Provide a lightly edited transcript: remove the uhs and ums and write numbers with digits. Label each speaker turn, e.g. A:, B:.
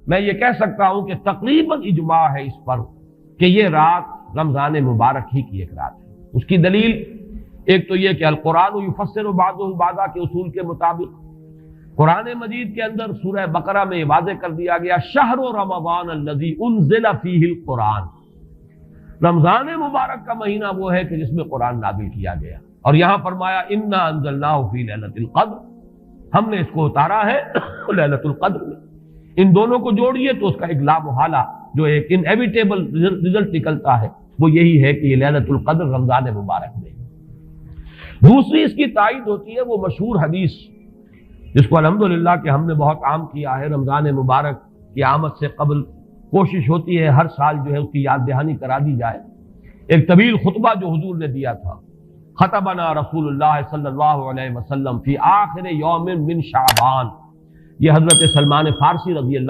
A: میں یہ کہہ سکتا ہوں کہ تقریباً اجماع ہے اس پر کہ یہ رات رمضان مبارک ہی کی ایک رات ہے۔ اس کی دلیل ایک تو یہ کہ القرآن یفسر بعضہ بعضا کے اصول کے مطابق قرآن مجید کے اندر سورہ بقرہ میں یہ واضح کر دیا گیا شہر رمضان الذی انزل فیہ القرآن، رمضان مبارک کا مہینہ وہ ہے کہ جس میں قرآن نازل کیا گیا، اور یہاں فرمایا انا انزلناہ فی لیلۃ القدر، ہم نے اس کو اتارا ہے لیلۃ القدر میں۔ ان دونوں کو جوڑیے تو اس کا ایک لا محالہ جو ایک انیویٹیبل رزلٹ نکلتا ہے وہ یہی ہے کہ یہ لیلۃ القدر رمضان مبارک میں۔ دوسری اس کی تائید ہوتی ہے وہ مشہور حدیث جس کو الحمدللہ کہ ہم نے بہت عام کیا ہے، رمضان مبارک کی آمد سے قبل کوشش ہوتی ہے ہر سال جو ہے اس کی یاد دہانی کرا دی جائے۔ ایک طویل خطبہ جو حضور نے دیا تھا، خطبنا رسول اللہ صلی اللہ علیہ وسلم فی آخر یوم من شعبان، یہ حضرت سلمان فارسی رضی اللہ